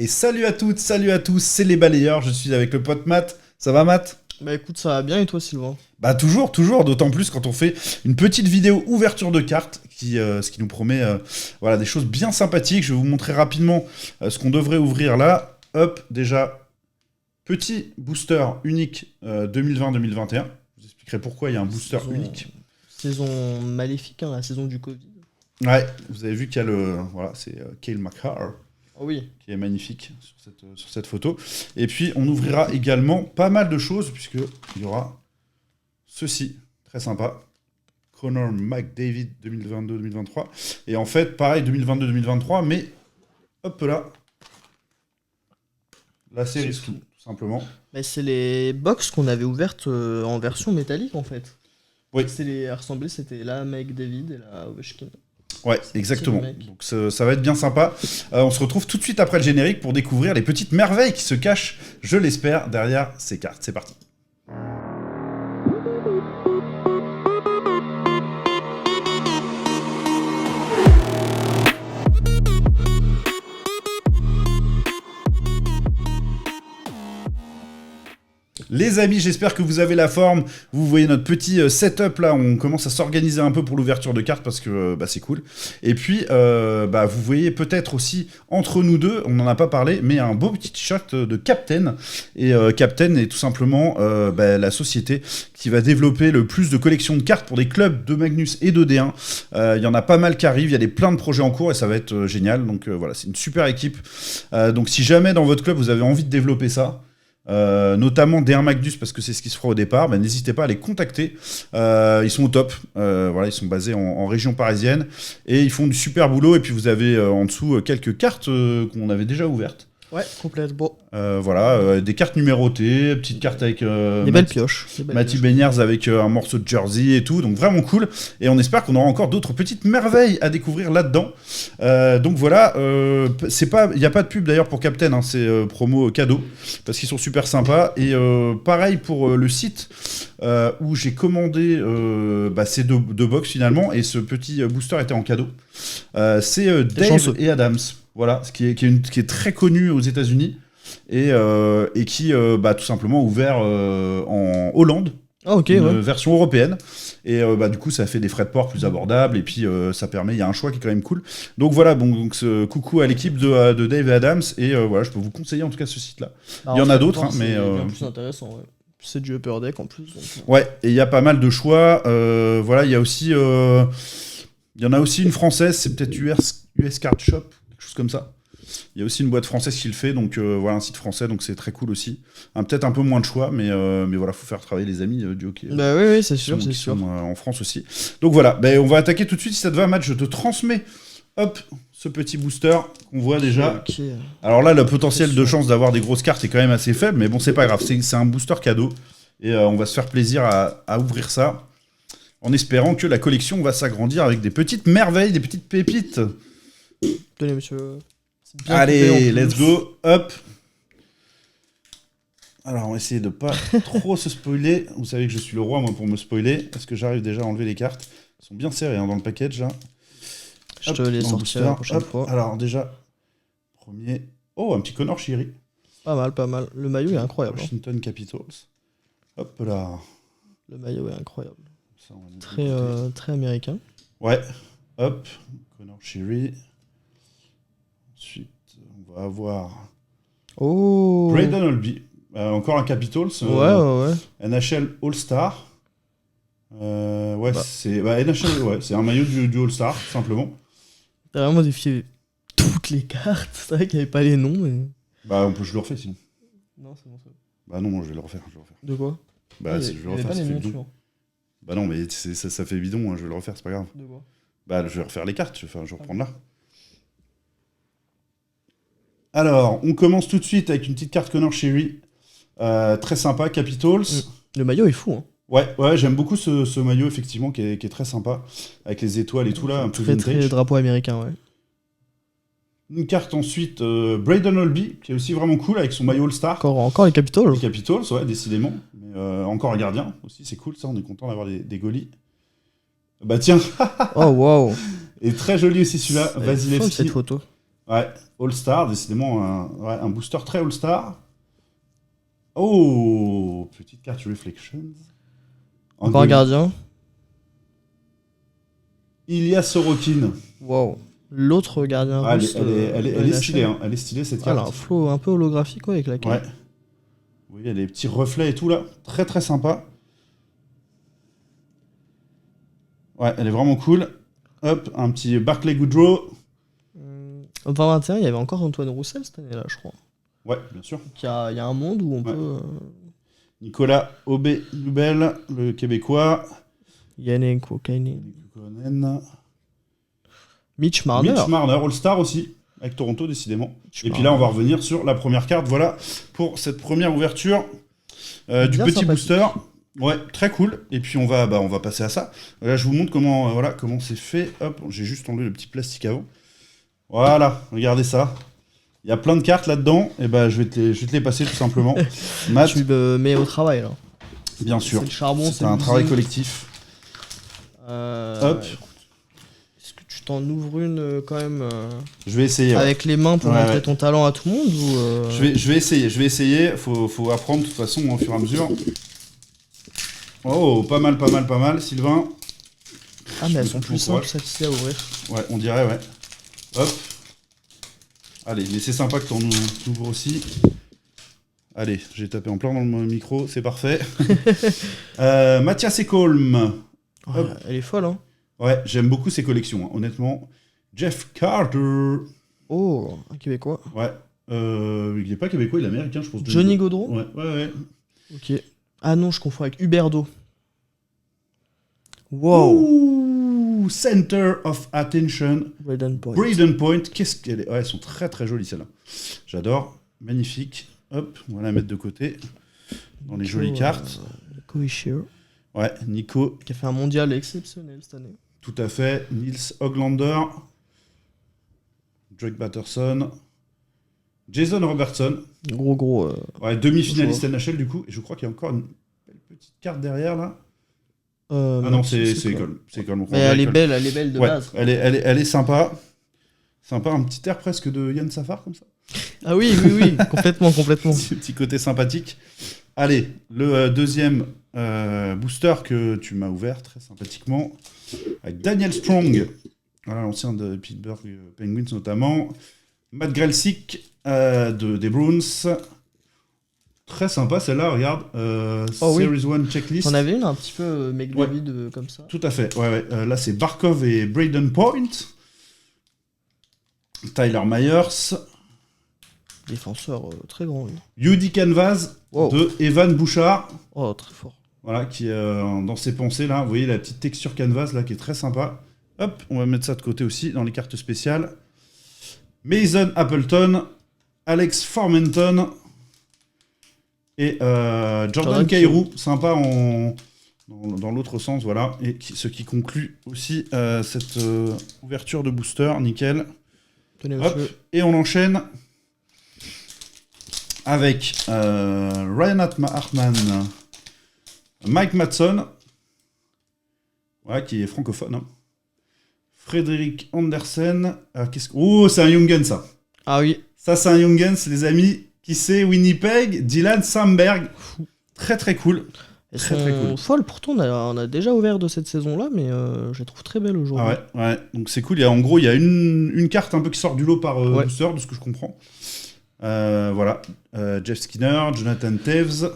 Et salut à toutes, salut à tous, c'est les balayeurs, je suis avec le pote Matt. Ça va Matt? Bah écoute, ça va bien et toi Sylvain? Bah toujours, d'autant plus quand on fait une petite vidéo ouverture de cartes, ce qui nous promet voilà, des choses bien sympathiques. Je vais vous montrer rapidement ce qu'on devrait ouvrir là. Hop, déjà, petit booster unique 2020-2021. Je vous expliquerai pourquoi il y a un booster unique. Saison maléfique, hein, la saison du Covid. Ouais, vous avez vu qu'il y a le... Voilà, c'est Cale Makar. Oh oui. Qui est magnifique sur cette photo. Et puis, on ouvrira également pas mal de choses, puisqu'il y aura ceci, très sympa. Connor McDavid 2022-2023. Et en fait, pareil, 2022-2023, mais hop là, la série tout simplement. Mais c'est les box qu'on avait ouvertes en version métallique en fait. Oui. C'était la McDavid et la Ovechkin. Ouais, exactement. Donc ça va être bien sympa. On se retrouve tout de suite après le générique pour découvrir les petites merveilles qui se cachent, je l'espère, derrière ces cartes. C'est parti. Les amis, j'espère que vous avez la forme. Vous voyez notre petit setup là, on commence à s'organiser un peu pour l'ouverture de cartes parce que c'est cool. Et puis, vous voyez peut-être aussi entre nous deux, on n'en a pas parlé, mais un beau petit t-shirt de Captain. Et Captain est tout simplement la société qui va développer le plus de collections de cartes pour des clubs de Magnus et de D1. Il y en a pas mal qui arrivent, il y a plein de projets en cours et ça va être génial. Donc voilà, c'est une super équipe. Donc si jamais dans votre club vous avez envie de développer ça, notamment D1 Magnus parce que c'est ce qui se fera au départ, n'hésitez pas à les contacter. Ils sont au top, ils sont basés en région parisienne et ils font du super boulot. Et puis vous avez en dessous quelques cartes qu'on avait déjà ouvertes. Ouais, complètement. Des cartes numérotées, petites cartes avec des belles pioches. Matty Beniers avec un morceau de jersey et tout, donc vraiment cool. Et on espère qu'on aura encore d'autres petites merveilles à découvrir là-dedans. Donc voilà, il n'y a pas de pub d'ailleurs pour Captain, hein, c'est promo cadeau, parce qu'ils sont super sympas. Et pareil pour le site où j'ai commandé ces deux box finalement, et ce petit booster était en cadeau. C'est Dave chanceux. et Adams. Voilà, qui est très connu aux États-Unis et qui tout simplement ouvert en Hollande, une version européenne. Et du coup, ça fait des frais de port plus abordables et puis ça permet, il y a un choix qui est quand même cool. Donc voilà, coucou à l'équipe de Dave et Adams et voilà, je peux vous conseiller en tout cas ce site-là. Il y en a d'autres, mais bien plus intéressant. Ouais. C'est du upper deck en plus. Donc... Ouais, et il y a pas mal de choix. Voilà, il y a aussi, il y en a aussi une française, c'est peut-être US Card Shop. Chose comme ça. Il y a aussi une boîte française qui le fait, donc voilà, un site français, donc c'est très cool aussi. Peut-être un peu moins de choix, mais voilà, faut faire travailler les amis du hockey. Bah oui, c'est sûr, c'est sûr. En France aussi. Donc voilà, on va attaquer tout de suite, si ça te va, Matt, je te transmets, hop, ce petit booster qu'on voit déjà. Okay. Alors là, le potentiel de chance d'avoir des grosses cartes est quand même assez faible, mais bon, c'est pas grave, c'est un booster cadeau, et on va se faire plaisir à ouvrir ça, en espérant que la collection va s'agrandir avec des petites merveilles, des petites pépites. Tenez, monsieur. Allez, let's go. Hop. Alors, on va essayer de pas trop se spoiler. Vous savez que je suis le roi, moi, pour me spoiler. Est-ce que j'arrive déjà à enlever les cartes? Elles sont bien serrées dans le package, là. Je te les sortirai la prochaine fois. Alors, déjà, premier... Oh, un petit Connor Sheary. Pas mal, pas mal. Le maillot est incroyable. Washington Capitals. Hop là. Le maillot est incroyable. Ça, très américain. Ouais. Hop. Connor Sheary. Ensuite, on va avoir Braden Holtby, encore un Capitals, NHL All-Star. C'est NHL, c'est un maillot du All-Star, tout simplement. T'as vraiment défié toutes les cartes, c'est vrai qu'il n'y avait pas les noms. Mais... je le refais sinon. Non, c'est bon ça. Bah non, je vais le refaire. De quoi? Je vais le refaire, ça fait bidon. Bah non, mais ça fait bidon, je vais le refaire, c'est pas grave. De quoi? Je vais refaire les cartes, je vais reprendre là. Alors, on commence tout de suite avec une petite carte Connor Sheary, très sympa, Capitals. Le maillot est fou, hein. Ouais, j'aime beaucoup ce maillot, effectivement, qui est très sympa, avec les étoiles et tout là, un peu vintage. Très drapeau américain, ouais. Une carte ensuite, Braden Holtby, qui est aussi vraiment cool, avec son maillot All-Star. Encore les Capitals. Les Capitals, ouais, décidément. Mais, encore un gardien, aussi, c'est cool, ça, on est content d'avoir des goalies. Bah tiens. Oh, wow. Et très joli aussi celui-là, Vasilevski. Cette photo. Ouais, All-Star, décidément un booster très All-Star. Oh, petite carte Reflections. Encore un gardien. Ilya Sorokin. Wow. L'autre gardien Ah, russe. elle est stylée, hein. Elle est stylée cette carte. Elle a un flow un peu holographique avec la carte. Ouais. Vous voyez, il y a des petits reflets et tout là. Très très sympa. Ouais, elle est vraiment cool. Hop, un petit Barclay Goodrow. En 2021, il y avait encore Antoine Roussel cette année-là, je crois. Ouais, bien sûr. Donc il y a un monde où on peut. Nicolas Aubé-Nubel, le Québécois. Yannick Kokainen. Mitch Marner. Mitch Marner, All-Star aussi, avec Toronto décidément. Et puis là, on va revenir sur la première carte. Voilà pour cette première ouverture du petit booster. Ouais, très cool. Et puis on va passer à ça. Là, je vous montre comment c'est fait. Hop, j'ai juste enlevé le petit plastique avant. Voilà, regardez ça. Il y a plein de cartes là-dedans. Et je vais te les passer tout simplement. Matt, tu me mets au travail là. Bien sûr. C'est le charbon, c'est un travail collectif. Hop. Est-ce que tu t'en ouvres une quand même Je vais essayer. Avec les mains pour montrer ton talent à tout le monde ou je vais essayer. Faut apprendre de toute façon au fur et à mesure. Oh, pas mal, Sylvain. Ah, mais elles sont plus simples celles-ci à ouvrir. Ouais, on dirait, ouais. Hop. Allez, mais c'est sympa que t'en ouvres aussi. Allez, j'ai tapé en plein dans le micro, c'est parfait. Mathias Ekholm. Ouais, elle est folle, hein. Ouais, j'aime beaucoup ses collections, hein, honnêtement. Jeff Carter. Oh, un Québécois. Ouais. Il n'est pas québécois, il est américain, je pense. Johnny Gaudreau. Ouais. Ok. Ah non, je confonds avec Huberdo. Wow. Ouh, Center of Attention. Braden Point. Qu'est-ce qu'elle est. Ouais, elles sont très très jolies celles-là. J'adore. Magnifique. Hop, on va la mettre de côté. Dans les jolies cartes. Nico Ishier. Ouais, Nico. Qui a fait un mondial exceptionnel cette année. Tout à fait. Nils Hoglander. Drake Batterson. Jason Robertson. Gros. Ouais, demi-finaliste NHL du coup. Et je crois qu'il y a encore une belle petite carte derrière là. Ah non, c'est Ekholm. Mais elle est belle de base. Elle est sympa. Sympa, un petit air presque de Yann Safar comme ça. Ah oui, complètement. Petit côté sympathique. Allez, le deuxième booster que tu m'as ouvert très sympathiquement. Avec Daniel Strong. Voilà, l'ancien de Pittsburgh Penguins notamment. Matt Grelsick des Bruins. Très sympa celle-là, regarde. Series 1 checklist. On avait une un petit peu McDavid comme ça. Tout à fait, ouais. Là, c'est Barkov et Braden Point. Tyler Myers. Défenseur très grand. Yudi Canvas de Evan Bouchard. Oh, très fort. Voilà, qui est dans ses pensées là. Vous voyez la petite texture Canvas là qui est très sympa. Hop, on va mettre ça de côté aussi dans les cartes spéciales. Mason Appleton. Alex Formenton. Et Jordan Kyrou, sympa dans l'autre sens, voilà. Et ce qui conclut aussi cette ouverture de booster, nickel. Hop, et on enchaîne avec Ryan Hartman, Mike Matson, voilà, qui est francophone. Hein. Frédéric Andersen. Oh, c'est un Young ça. Ah oui. Ça, c'est un Young les amis. Qui c'est Winnipeg, Dylan Samberg. Très très cool. Elles sont folles, pourtant on a déjà ouvert de cette saison-là, mais je les trouve très belles aujourd'hui. Ah ouais, donc c'est cool. En gros, il y a une carte un peu qui sort du lot par booster, de ce que je comprends. Voilà. Jeff Skinner, Jonathan Taves.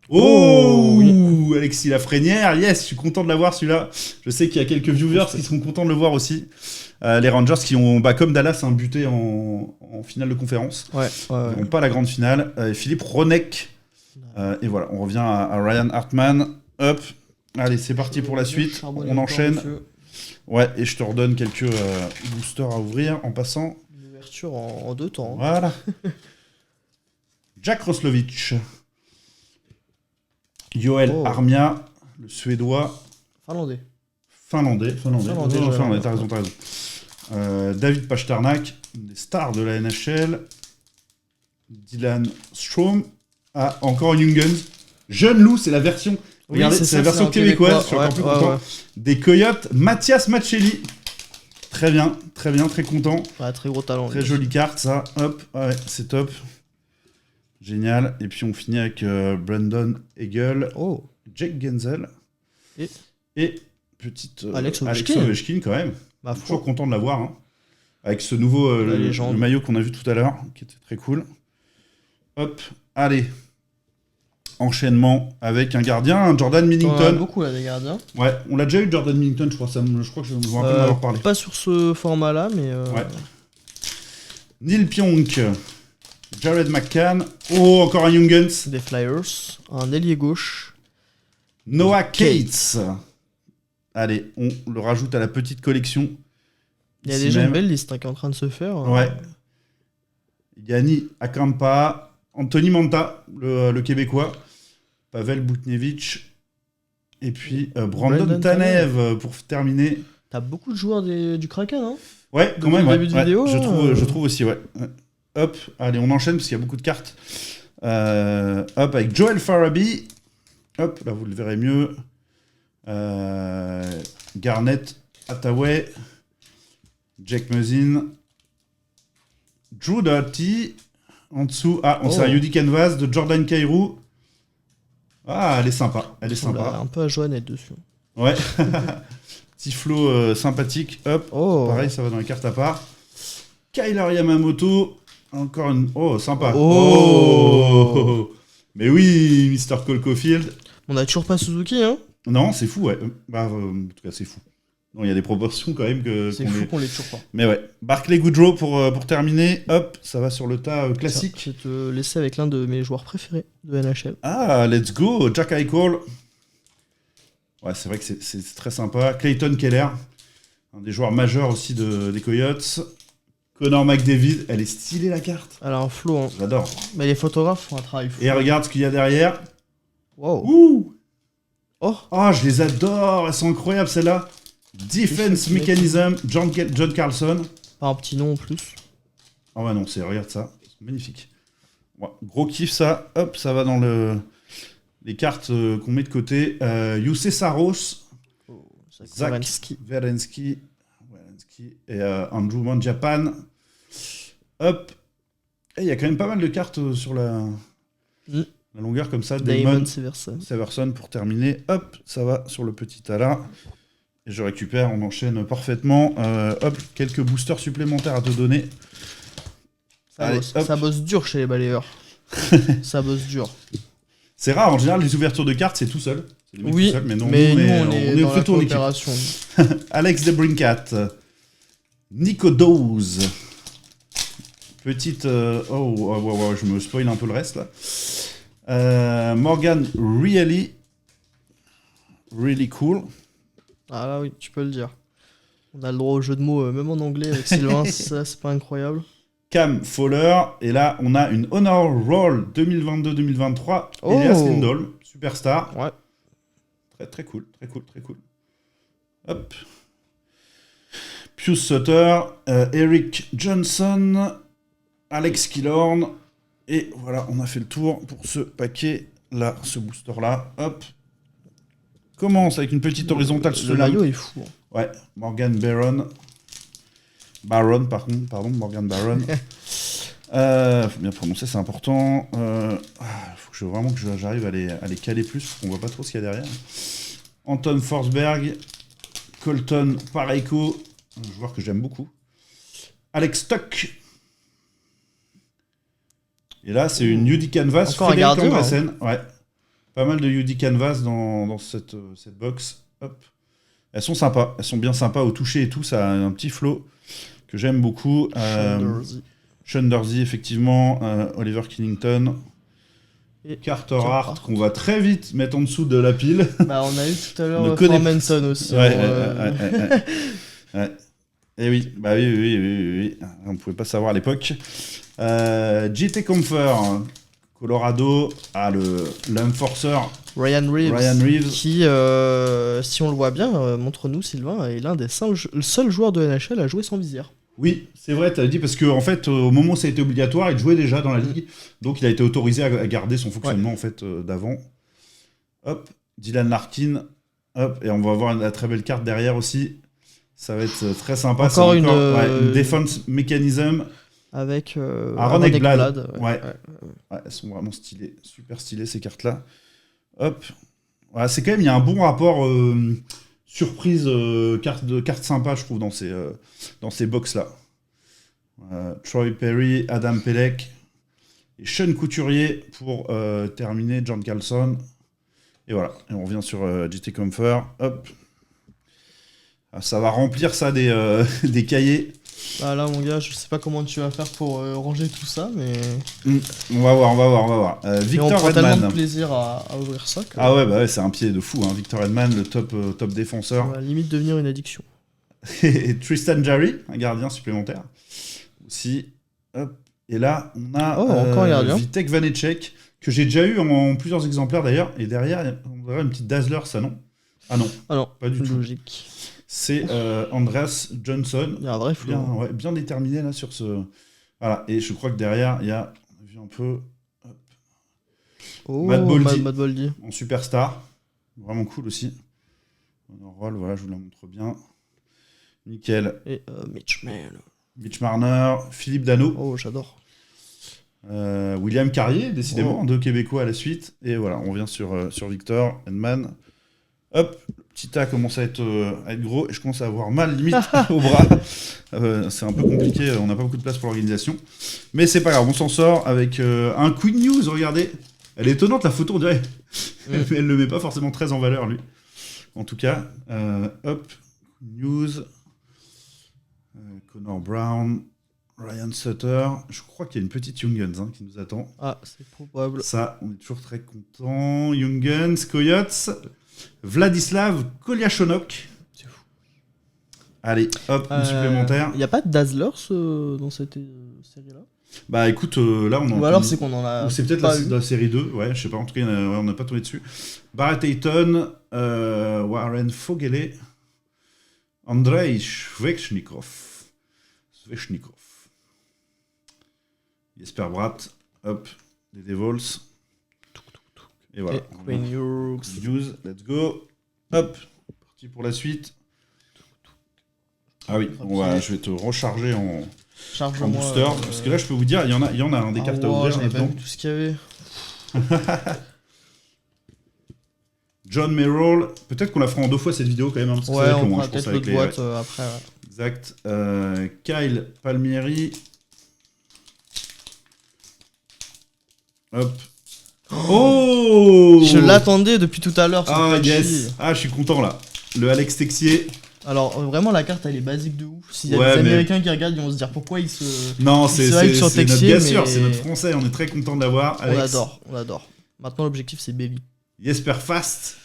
Oh oui. Alexis Lafrenière, yes, je suis content de l'avoir celui-là. Je sais qu'il y a quelques viewers qui seront contents de le voir aussi. Les Rangers qui ont, comme Dallas, buté en finale de conférence. Ils n'ont pas la grande finale. Philippe Ronek. Et voilà, on revient à Ryan Hartman. Hop, allez, c'est parti pour la suite. On enchaîne. Ouais, et je te redonne quelques boosters à ouvrir en passant. Une ouverture en 2 temps. Voilà. Jack Roslovich. Joel Armia, le Suédois. Finlandais, t'as raison. David Pasternak, une des stars de la NHL. Dylan Strome. Ah, encore un Young Guns. Jeune loup, c'est la version. Regardez, c'est la version québécoise. Je suis encore plus content. Des Coyotes, Mathias Maccelli. Très bien, très content. Ouais, très gros talent. Très jolie carte, ça. Hop, ouais, c'est top. Génial. Et puis on finit avec Brandon Hagel, Jake Genzel et petite Alex Ovechkin quand même. Toujours content de l'avoir. Hein. Avec ce nouveau le maillot qu'on a vu tout à l'heure, qui était très cool. Hop, allez. Enchaînement avec un gardien, un Jordan Millington. On a beaucoup là des gardiens. Ouais, on l'a déjà eu Jordan Millington, je crois que je me rappelle d'avoir parlé. Pas sur ce format-là, mais. Ouais. Neil Pionk, Jared McCann. Oh, encore un Young Guns. Des Flyers, un ailier gauche. Noah Cates. Allez, on le rajoute à la petite collection. Il y a déjà une belle liste qui est en train de se faire. Ouais. Yanni Akampa, Anthony Manta, le Québécois, Pavel Butnevich, et puis Brandon Tanev pour terminer. T'as beaucoup de joueurs du Kraken, hein? Ouais, quand même. Début de vidéo, je trouve aussi, ouais. Hop, allez, on enchaîne parce qu'il y a beaucoup de cartes. Hop, avec Joel Farabee. Hop, là vous le verrez mieux. Garnett, Hathaway, Jack Muzzin, Drew Doughty. En dessous, c'est un UD Canvas de Jordan Kyrou. Ah, elle est sympa. Un peu à Joannette dessus. Ouais. Petit flow sympathique. Hop. Pareil, ça va dans les cartes à part. Kyler Yamamoto. Encore une. Oh, sympa. Mais oui, Mr. Cole Caulfield. On a toujours pas Suzuki, hein? Non, c'est fou, ouais. En tout cas, c'est fou. Non, il y a des proportions quand même que. C'est fou qu'on l'ait toujours pas. Mais ouais. Barclay Goodrow pour terminer. Hop, ça va sur le tas classique. Je vais te laisser avec l'un de mes joueurs préférés de NHL. Ah, let's go, Jack Eichel. Ouais, c'est vrai que c'est très sympa. Clayton Keller, un des joueurs majeurs aussi des Coyotes. Connor McDavid, elle est stylée la carte. Elle a un flow, hein. J'adore. Mais les photographes font un travail fou. Et regarde ce qu'il y a derrière. Wow. Ouh. Oh, je les adore, elles sont incroyables celles-là. Defense Mechanism, John Carlson. Pas un petit nom en plus. Ah ouais, non, regarde ça, c'est magnifique. Ouais, gros kiff ça, hop, ça va dans les cartes qu'on met de côté. Youssé Saros, Zach Werenski et Andrew Manjapan. Hop, il y a quand même pas mal de cartes sur la longueur comme ça. Damon Severson pour terminer. Hop, ça va sur le petit tas là. Et je récupère, on enchaîne parfaitement. Hop, quelques boosters supplémentaires à te donner. Ça bosse dur chez les balayeurs. Ça bosse dur. C'est rare, en général, les ouvertures de cartes, c'est tout seul. Oui, tout seul, mais non, nous, on est dans la coopération. Alex DeBrincat. Nico Dawes. Petite... je me spoil un peu le reste, là. Morgan Really cool. Ah là oui, tu peux le dire. On a le droit au jeu de mots, même en anglais avec Sylvain, ça c'est pas incroyable. Cam Fowler, et là on a une Honor Roll 2022-2023, Elias Lindholm, superstar. Ouais. Très cool. Hop. Pius Sutter, Eric Johnson, Alex Killorn, et voilà, on a fait le tour pour ce paquet là, ce booster là. Hop. Commence avec une petite horizontale. Le maillot est fou. Ouais, Morgan Barron. Morgan Barron. Faut bien prononcer, c'est important. Faut vraiment que j'arrive à les caler plus, parce qu'on voit pas trop ce qu'il y a derrière. Anton Forsberg, Colton Parayko, un joueur que j'aime beaucoup. Alex Stock. Et là, c'est une UD Canvas. Encore un gardien. Ouais. Pas mal de UD Canvas dans cette box. Hop. Elles sont sympas. Elles sont bien sympas au toucher et tout. Ça a un petit flow que j'aime beaucoup. Sean Dursey, effectivement. Oliver Killington. Et Carter Hart, qu'on va très vite mettre en dessous de la pile. Bah, on a eu tout à l'heure Formanton aussi. Ouais. Et oui, oui. On ne pouvait pas savoir à l'époque. JT Comfer. Colorado a l'enforcer Ryan Reeves. Qui, si on le voit bien, montre-nous Sylvain, est l'un des seuls joueurs de NHL à jouer sans visière. Oui, c'est vrai, tu as dit, parce qu'en fait, au moment où ça a été obligatoire, il jouait déjà dans la ligue, donc il a été autorisé à garder son fonctionnement en fait, d'avant. Hop, Dylan Larkin, hop, et on va avoir une très belle carte derrière aussi. Ça va être très sympa. Encore c'est une, une defense mechanism. Avec Aaron Ekblad. Ouais. Ouais, elles sont vraiment stylées. Super stylées, ces cartes-là. Hop. Voilà, c'est quand même, il y a un bon rapport surprise, carte sympa, je trouve, dans ces box-là. Troy Perry, Adam Pelech et Sean Couturier pour terminer, John Carlson. Et voilà, et on revient sur JT Comfort. Hop. Ah, ça va remplir ça des cahiers. Ah là, mon gars, je sais pas comment tu vas faire pour ranger tout ça, mais. On va voir. Victor on prend Edman. tellement de plaisir à ouvrir ça. Ah ouais, c'est un pied de fou. Hein. Victor Edman, le top défenseur. Ça va limite devenir une addiction. Et Tristan Jarry, un gardien supplémentaire. Aussi. Hop. Et là, on a encore un gardien. Vitek Vanecek, que j'ai déjà eu en plusieurs exemplaires d'ailleurs. Et derrière, on dirait une petite Dazzler, ça non? Ah non, pas du tout. Logique. C'est Andreas Johnson. Il y a un vrai flou. Bien déterminé là sur ce. Voilà, et je crois que derrière, il y a. On a vu un peu. Oh, Matt Boldy. En superstar. Vraiment cool aussi. Rôle, voilà, je vous la montre bien. Nickel. Et Mitch Marner, Philippe Dano. Oh, j'adore. William Carrier, décidément, deux Québécois à la suite. Et voilà, on revient sur Victor Edman. Hop, le petit A commence à être gros et je commence à avoir mal limite au bras. C'est un peu compliqué, on n'a pas beaucoup de place pour l'organisation. Mais c'est pas grave, on s'en sort avec un Queen News, regardez. Elle est étonnante la photo, on dirait. Elle le met pas forcément très en valeur, lui. En tout cas, hop, News. Connor Brown, Ryan Sutter. Je crois qu'il y a une petite Young Guns qui nous attend. Ah, c'est probable. Ça, on est toujours très content. Young Guns, Coyotes, Vladislav Kolyashonok. C'est fou. Allez, hop, une supplémentaire. Il n'y a pas de Dazzlers dans cette série-là? Bah écoute, là on en a. Ou alors c'est qu'on en a. Ou c'est peut-être la série 2, ouais, je sais pas, en tout cas on n'a pas tombé dessus. Barrett Hayton, Warren Fogele, Andrei Svechnikov. Jesper Bratt, hop, les Devils. Et voilà. Queen News, let's go. Hop, parti pour la suite. Ah oui, je vais te recharger en booster. Parce que là, je peux vous dire, il y en a un des cartes à ouvrir là-dedans. Tout ce qu'il y avait. John Merrill, peut-être qu'on la fera en 2 fois cette vidéo quand même. Parce que ouais, ça va être on long, fera peut-être l'autre boîte après. Ouais. Exact. Kyle Palmieri. Hop. Oh, je l'attendais depuis tout à l'heure. Ah yes. Ah, je suis content là. Le Alex Texier. Alors vraiment la carte elle est basique de ouf. S'il y a des Américains qui regardent ils vont se dire pourquoi ils se. Non, c'est sur notre Texier, bien sûr, c'est notre français. On est très content de l'avoir. On adore. Maintenant l'objectif c'est Baby. Jesper Fast.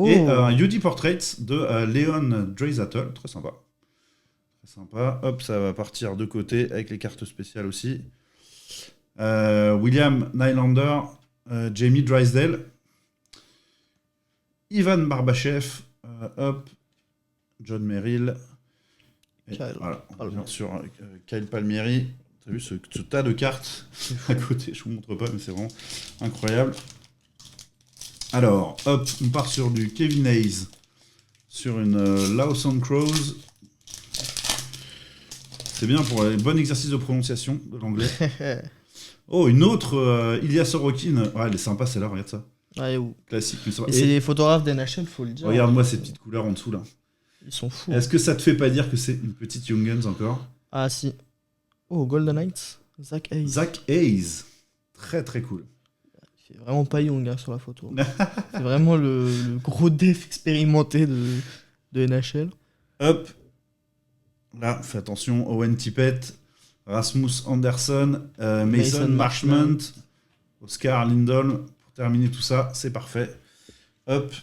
Et un UD Portrait de Leon Draisaitl. Très sympa. Hop, ça va partir de côté avec les cartes spéciales aussi. William Nylander, Jamie Drysdale, Ivan Barbachev, hop, John Merrill. Et voilà, on revient sur Kyle Palmieri. T'as vu ce tas de cartes à côté, je vous montre pas, mais c'est vraiment incroyable. Alors, hop, on part sur du Kevin Hayes, sur une Lawson Crows. C'est bien pour les bons exercices de prononciation de l'anglais. Oh, une autre, Ilya Sorokin. Ouais, elle est sympa celle-là, regarde ça. Ouais, classique. Et c'est des photographes d'NHL, faut le dire. Regarde-moi ces petites couleurs en dessous là. Ils sont fous. Est-ce que ça te fait pas dire que c'est une petite Young Guns encore? Ah si. Oh, Golden Knights. Zach Hayes. Zach Hayes. Très très cool. Il fait vraiment pas young sur la photo. C'est vraiment le gros def expérimenté de NHL. Hop. Là, fais attention. Owen Tippett, Rasmus Anderson, Mason Marchment, Oscar Lindholm. Pour terminer tout ça, c'est parfait. Hop.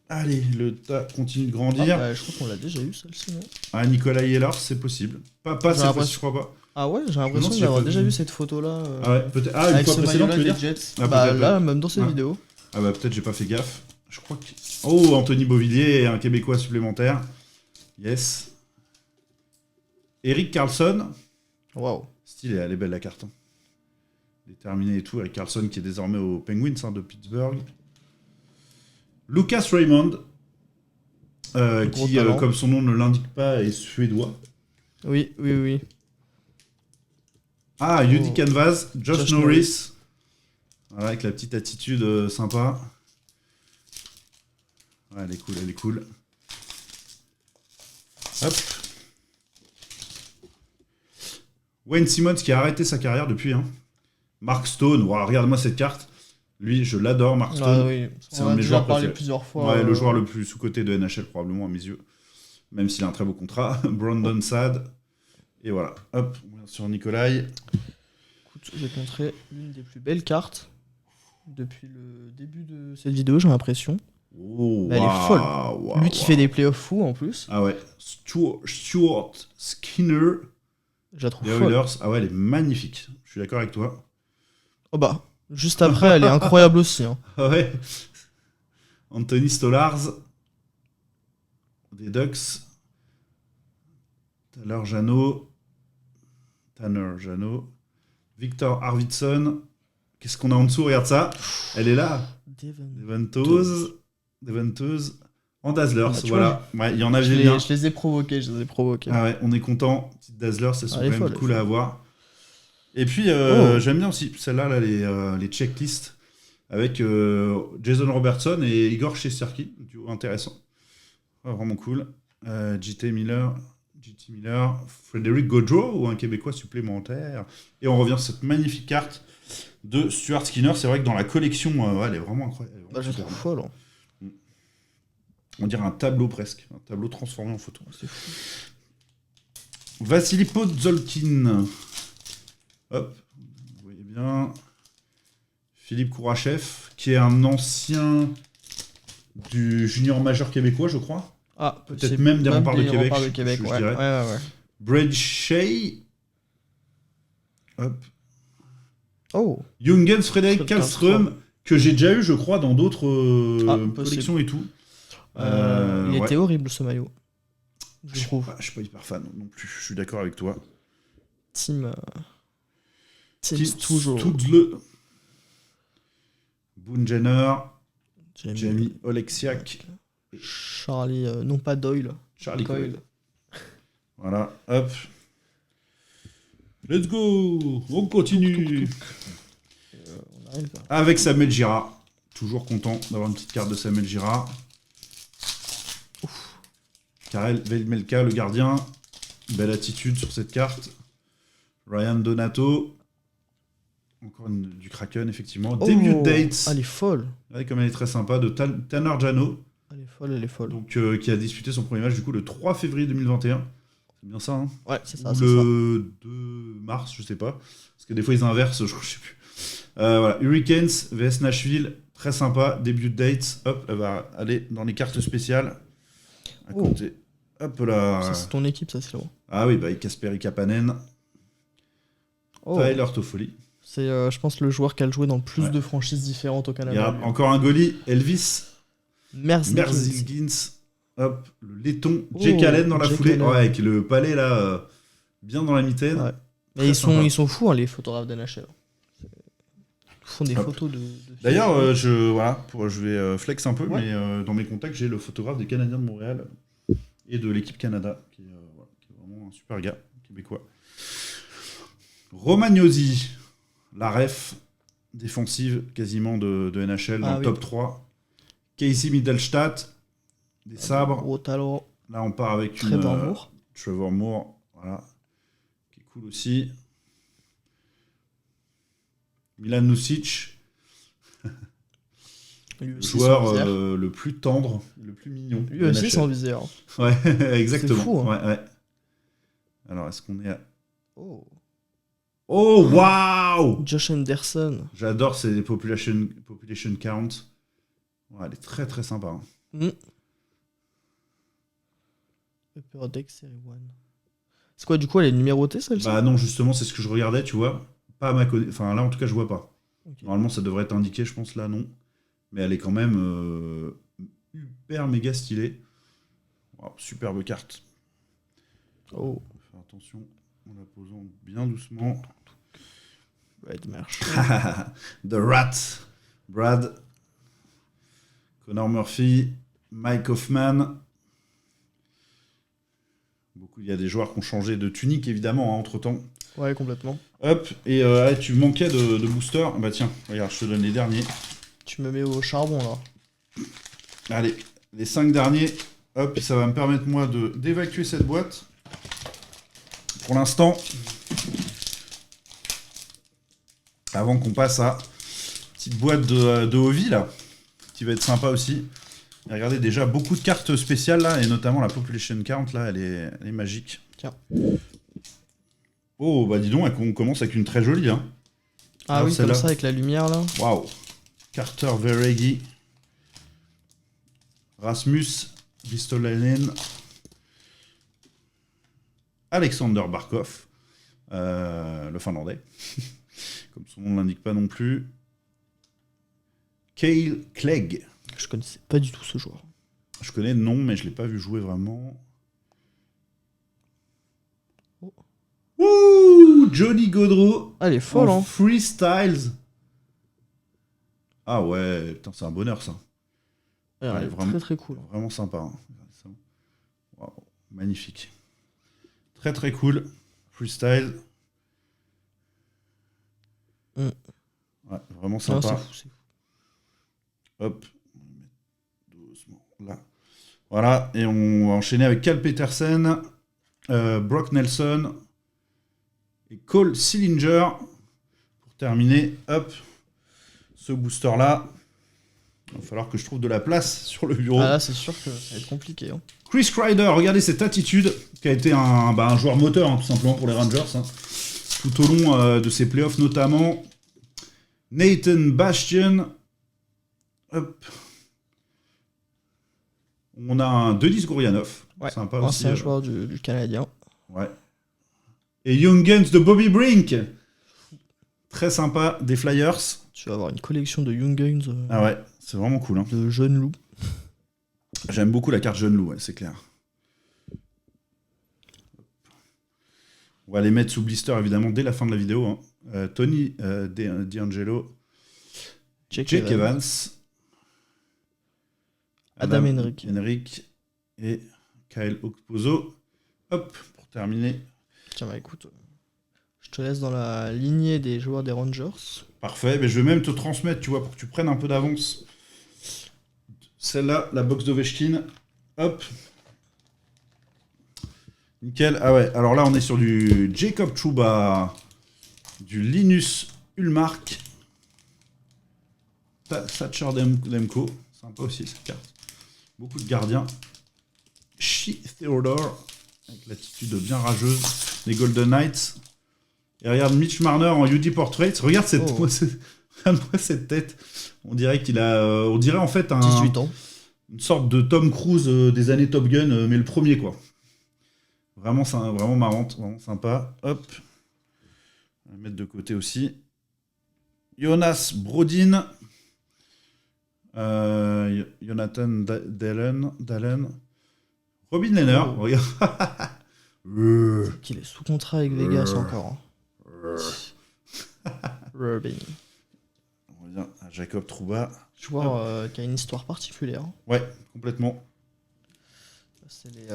Allez, le tas continue de grandir. Je crois qu'on l'a déjà eu celle-ci, non? Ah, Nicolas Yellers, c'est possible. Pas cette fois-ci, je crois pas. Ah ouais, j'ai l'impression d'avoir déjà vu cette photo-là. Ah ouais, peut-être. Ah, une fois précédente, tu veux dire Jets. Bah là, même dans cette vidéo. Ah bah peut-être j'ai pas fait gaffe. Je crois que... Oh, Anthony Beauvillier, un Québécois supplémentaire. Yes. Eric Carlson. Waouh. Stylé, elle est belle la carte. Déterminé et tout. Eric Carlson qui est désormais aux Penguins de Pittsburgh. Lucas Raymond. Gros qui, talent. comme son nom ne l'indique pas, est suédois. Oui. Ah, Yudi Canvas, Josh Josh Norris. Voilà, avec la petite attitude sympa. Ouais, elle est cool. Hop. Wayne Simmons qui a arrêté sa carrière depuis. Hein. Mark Stone, wow, regarde-moi cette carte. Lui, je l'adore, Mark Stone. Ah oui, C'est on un a de mes déjà joueurs parlé préférés. plusieurs fois. Ouais, le joueur le plus sous-coté de NHL, probablement, à mes yeux. Même s'il a un très beau contrat. Brandon Saad. Et voilà. Hop, on vient sur Nikolai. Écoute, je vais te montrer l'une des plus belles cartes depuis le début de cette vidéo, j'ai l'impression. Oh, Mais elle est folle. Lui qui fait des playoffs fous en plus. Ah ouais. Stuart Skinner. Je la trouve Des folle. Oilers. Ah ouais, elle est magnifique. Je suis d'accord avec toi. Oh bah, juste après, elle est incroyable aussi. Hein. Ah ouais. Anthony Stolarz. Des Ducks. Tanner Janot. Victor Arvidsson. Qu'est-ce qu'on a en dessous? Regarde ça. Elle est là. Devon Toews. En Dazzlers, Ah bah, voilà. Ouais, il y en avait bien. Je les ai provoqués. Ah ouais, on est content. Petite Dazzlers, elles sont quand même cool à avoir. Et puis, j'aime bien aussi celle-là, là, les checklists avec Jason Robertson et Igor Shesterkin. Duo intéressant. Ouais, vraiment cool. JT Miller, Frédéric Gaudreau ou un Québécois supplémentaire. Et on revient sur cette magnifique carte de Stuart Skinner. C'est vrai que dans la collection, ouais, elle est vraiment incroyable. Elle est vraiment Bah, je la super. trouve folle. Hein. On dirait un tableau presque. Un tableau transformé en photo. C'est fou. Vassili Podzolkin. Hop, vous voyez bien. Philippe Kourachev, qui est un ancien du junior majeur québécois, je crois. Ah, peut-être même des remparts de Québec. Je ouais. dirais. Ouais. Brad Shea. Hop. Oh. Jungens Frédéric Kallström, que j'ai déjà eu, je crois, dans d'autres collections et tout. Il était horrible ce maillot. Je trouve. Je suis pas hyper fan non plus, je suis d'accord avec toi. Team toujours. Studle. Boone Jenner. Jamie Oleksiak. Charlie, non pas Doyle. Charlie Coyle. Voilà, hop. Let's go. On continue. On arrive. Avec Samuel Girard. Toujours content d'avoir une petite carte de Samuel Girard. Karel Vejmelka, le gardien. Belle attitude sur cette carte. Ryan Donato. Encore du Kraken, effectivement. Debut Dates. Elle est folle. Ouais, comme elle est très sympa. De Tanner Jano. Elle est folle. Donc, qui a disputé son premier match, du coup, le 3 février 2021. C'est bien ça, hein? Ouais, c'est ça. Ou le 2 mars, je sais pas. Parce que des fois, ils inversent, je sais plus. Voilà. Hurricanes, VS Nashville. Très sympa. Debut Dates. Hop, elle va aller dans les cartes spéciales. À côté. Hop là. Ça, c'est ton équipe, ça, c'est loin. Ah oui, bah, Kasperi Kapanen. Tyler Toffoli. C'est, je pense, le joueur qui a joué dans le plus de franchises différentes au Canada. Il y a encore un goalie, Elvis Merzlikins. Hop, le laiton. Jake Allen dans la foulée. Ouais, avec le palais là, bien dans la mitaine. Ouais. Mais ils sont fous, hein, les photographes d'NHL. Ils font des photos de D'ailleurs, je vais flex un peu, mais dans mes contacts, j'ai le photographe des Canadiens de Montréal et de l'équipe Canada, qui est vraiment un super gars, québécois. Romagnosi, la ref défensive quasiment de NHL dans le top 3. Casey Mittelstadt, des sabres. Gros talent. Là, on part avec Trevor Moore, voilà, qui est cool aussi. Milan Lucic, le joueur le plus tendre, le plus mignon. Lui aussi sans visière. Ouais, exactement. C'est fou, hein. Ouais. Alors, est-ce qu'on est à... Oh, waouh! Josh Anderson. J'adore ces population count. Ouais, elle est très très sympa. Hein. Upper Deck Série 1. C'est quoi, du coup, elle est numérotée, celle-ci? Bah non, justement, c'est ce que je regardais, tu vois. Pas à ma Enfin, là, en tout cas, je vois pas. Okay. Normalement, ça devrait être indiqué, je pense, là, non. Mais elle est quand même hyper méga stylée. Wow, superbe carte. Oh. Faire attention en la posant bien doucement. Red Marsh. The Rat. Brad. Connor Murphy. Mike Hoffman. Il y a des joueurs qui ont changé de tunique, évidemment, hein, entre-temps. Ouais, complètement. Hop, et tu manquais de booster. Bah tiens, regarde, je te donne les derniers. Tu me mets au charbon, là. Allez, les 5 derniers. Hop, ça va me permettre, moi, d'évacuer cette boîte. Pour l'instant, avant qu'on passe à petite boîte de Ovi, là, qui va être sympa aussi. Et regardez, déjà, beaucoup de cartes spéciales, là, et notamment la Population Count, là, elle est magique. Tiens. Oh, bah dis donc, on commence avec une très jolie, hein. Ah alors, oui, comme ça, avec la lumière, là. Waouh. Carter Verhege. Rasmus Ristolainen. Alexander Barkov. Le finlandais. Comme son nom ne l'indique pas non plus. Kyle Clegg. Je connaissais pas du tout ce joueur. Je connais le nom, mais je l'ai pas vu jouer vraiment. Oh. Ouh, Johnny Gaudreau. Ah, elle est folle, hein. Freestyles. Ah ouais, putain, c'est un bonheur ça. Elle est vraiment très cool. Vraiment sympa. Hein. Wow, magnifique. Très très cool. Freestyle. Ouais, vraiment sympa. Non, c'est fou. Hop. Doucement. Là. Voilà, et on va enchaîner avec Cal Petersen, Brock Nelson et Cole Sillinger pour terminer. Hop, ce booster là. Il va falloir que je trouve de la place sur le bureau. Ah là, c'est sûr que ça va être compliqué. Hein. Chris Kreider, regardez cette attitude, qui a été un joueur moteur, hein, tout simplement, pour les Rangers. Hein, tout au long de ses playoffs, notamment. Nathan Bastian. Hop. On a un Denis Gourianov. Ouais, sympa aussi. C'est un joueur du Canadien. Ouais. Et Young Guns de Bobby Brink. Très sympa, des Flyers. Tu vas avoir une collection de Young Guns. Ah ouais, c'est vraiment cool. Hein. De jeunes loups. J'aime beaucoup la carte jeune loup, ouais, c'est clair. On va les mettre sous blister, évidemment, dès la fin de la vidéo. Hein. Tony D'Angelo. Jake Evans. Adam Henrik et Kyle Okposo. Hop, pour terminer. Tiens, bah écoute, je te laisse dans la lignée des joueurs des Rangers. Parfait, mais je vais même te transmettre, tu vois, pour que tu prennes un peu d'avance. Celle-là, la box d'Ovechkin. Hop. Nickel. Ah ouais, alors là, on est sur du Jacob Trouba, du Linus Ullmark, Thatcher Demko. Sympa aussi, cette carte. Beaucoup de gardiens. Shea Theodore, avec l'attitude bien rageuse. Les Golden Knights. Et regarde Mitch Marner en UD Portrait. Regarde cette tête. On dirait qu'il a... on dirait en fait 18 ans. Une sorte de Tom Cruise des années Top Gun, mais le premier, quoi. Vraiment marrante, vraiment sympa. Hop. On va mettre de côté aussi. Jonas Brodin. Jonathan Dallin. Robin Lehner. Regarde. Qu'il est sous contrat avec Vegas encore. Robin. On revient à Jacob Trouba. Joueur qui a une histoire particulière. Ouais, complètement. C'est les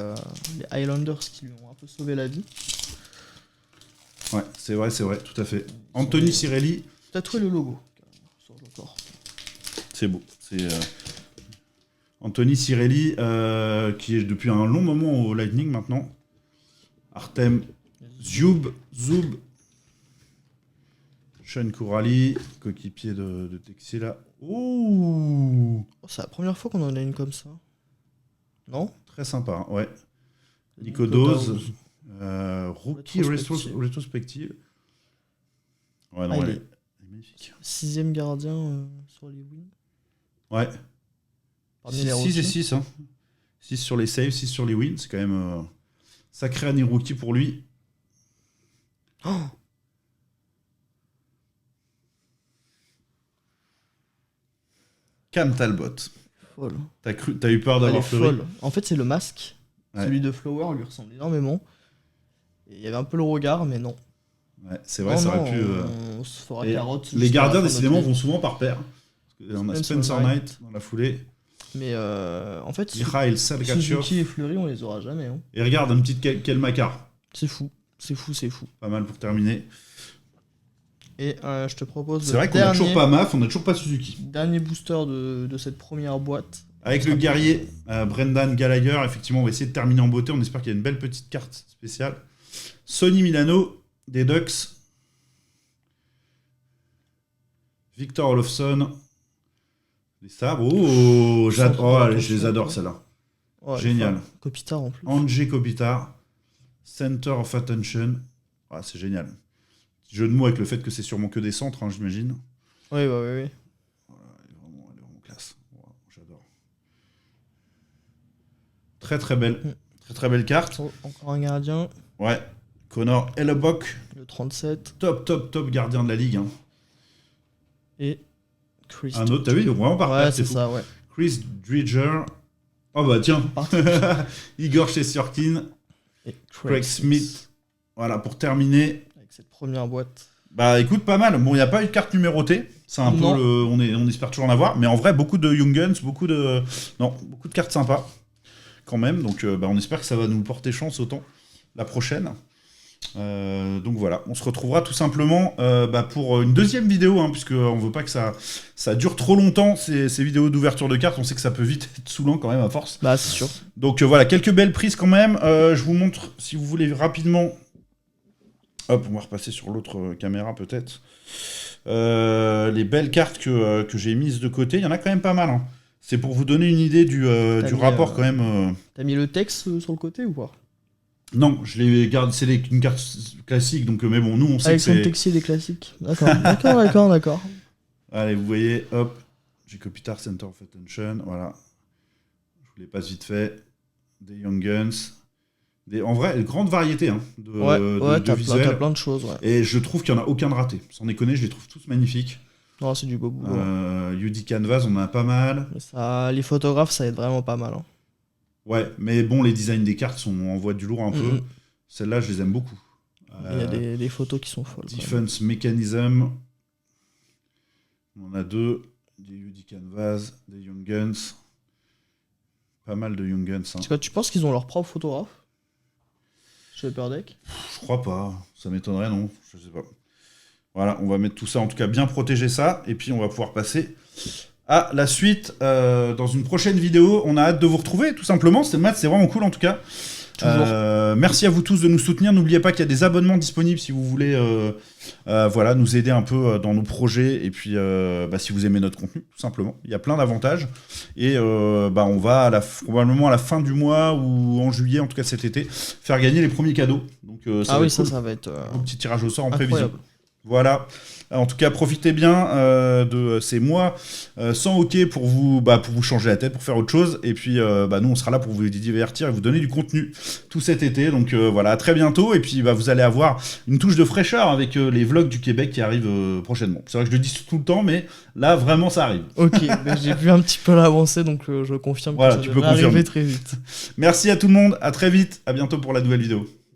Highlanders qui lui ont un peu sauvé la vie. Ouais, c'est vrai, tout à fait. Anthony Cirelli. Tatoué le logo sur le corps. C'est beau. C'est Anthony Cirelli, qui est depuis un long moment au Lightning maintenant. Artem Zub. Sean Courali, coéquipier de Texi là. Ouh, c'est la première fois qu'on en a une comme ça. Non? Très sympa, hein, ouais. Nico Dose, rookie rétrospective. Ouais, non, elle est magnifique. 6ème gardien sur les wins. Ouais. 6 et 6, hein. 6 sur les saves, 6 sur les wins. C'est quand même sacré année rookie pour lui. Oh, Cam Talbot. Folle. T'as eu peur d'avoir fleuri. Folle. En fait, c'est le masque. Ouais. Celui de Flower lui ressemble énormément. Et il y avait un peu le regard, mais non. Ouais, c'est vrai, ça aurait pu. On se fera carotte. Les gardiens, décidément, vont souvent par paire. On a Spencer Knight dans la foulée. Mais en fait, Mikhail Sergachev. Suzuki et Fleury, on les aura jamais. Hein. Et regarde, un petit Kelmakar. C'est fou. Pas mal pour terminer. Et je te propose. C'est vrai qu'on a toujours pas MAF, on a toujours pas Suzuki. Dernier booster de cette première boîte. Avec le guerrier Brendan Gallagher, effectivement, on va essayer de terminer en beauté. On espère qu'il y a une belle petite carte spéciale. Sonny Milano, des Ducks. Victor Olofsson. Les sabres. Oh, j'adore. Je les adore, celles-là. Oh, génial. Kopitar en plus. Andrzej Kopitar. Center of Attention. Ah, c'est génial. Petit jeu de mots avec le fait que c'est sûrement que des centres, hein, j'imagine. Oui. Voilà, elle est vraiment classe. Wow, j'adore. Très belle. Très belle carte. Encore un gardien. Ouais. Connor Hellebuck. Le 37. Top gardien de la ligue. Hein. Et Chris. Un autre, t'as vu, vraiment par ouais, c'est ça, ouais. Chris Dridger. Oh bah tiens. Igor Shesterkin. Et Craig Smith. Voilà, pour terminer. Avec cette première boîte. Bah écoute, pas mal. Bon, il n'y a pas eu de carte numérotée. C'est un peu on espère toujours en avoir. Mais en vrai, beaucoup de Young Guns, beaucoup de cartes sympas. Quand même. Donc on espère que ça va nous porter chance autant la prochaine. Donc voilà, on se retrouvera tout simplement pour une deuxième vidéo, hein, puisqu'on veut pas que ça dure trop longtemps, ces vidéos d'ouverture de cartes. On sait que ça peut vite être saoulant quand même à force. Bah c'est sûr. Donc voilà, quelques belles prises quand même. Je vous montre, si vous voulez rapidement. Hop, on va repasser sur l'autre caméra peut-être. Les belles cartes que j'ai mises de côté, il y en a quand même pas mal. Hein. C'est pour vous donner une idée du rapport quand même. T'as mis le texte sur le côté ou pas? Non, je les garde, c'est une carte classique, donc mais bon, nous on sait que c'est... Avec son texier des classiques. D'accord. Allez, vous voyez, hop, j'ai Kopitar, Center of Attention, voilà. Je vous les passe vite fait. Des Young Guns. En vrai, une grande variété hein, de visuels. T'as plein de choses, ouais. Et je trouve qu'il n'y en a aucun de raté. Sans déconner, je les trouve tous magnifiques. Non, c'est du beau boulot. UD Canvas, on en a pas mal. Mais ça, les photographes, ça aide vraiment pas mal. Hein. Ouais, mais bon, les designs des cartes en voie du lourd un peu. Celles-là, je les aime beaucoup. Il y a des photos qui sont folles. Defense Mechanism. On en a deux. Des UD Canvas, des Young Guns. Pas mal de Young Guns. Hein. Tu penses qu'ils ont leur propre photographe chez Upper Deck? Je crois pas. Ça m'étonnerait, non. Je sais pas. Voilà, on va mettre tout ça, en tout cas bien protéger ça. Et puis on va pouvoir passer à la suite dans une prochaine vidéo. On a hâte de vous retrouver, tout simplement. C'était le match, c'est vraiment cool en tout cas. Merci à vous tous de nous soutenir. N'oubliez pas qu'il y a des abonnements disponibles si vous voulez nous aider un peu dans nos projets. Et puis si vous aimez notre contenu, tout simplement. Il y a plein d'avantages. Et on va probablement à la fin du mois ou en juillet, en tout cas cet été, faire gagner les premiers cadeaux. Donc, ça va être un petit tirage au sort en prévision. Voilà. En tout cas, profitez bien de ces mois sans hockey pour vous changer la tête, pour faire autre chose. Et puis, nous, on sera là pour vous divertir et vous donner du contenu tout cet été. Donc voilà, à très bientôt. Et puis, vous allez avoir une touche de fraîcheur avec les vlogs du Québec qui arrivent prochainement. C'est vrai que je le dis tout le temps, mais là, vraiment, ça arrive. Ok, j'ai vu un petit peu l'avancée, donc je confirme que ça devrait arriver très vite. Merci à tout le monde. À très vite. À bientôt pour la nouvelle vidéo.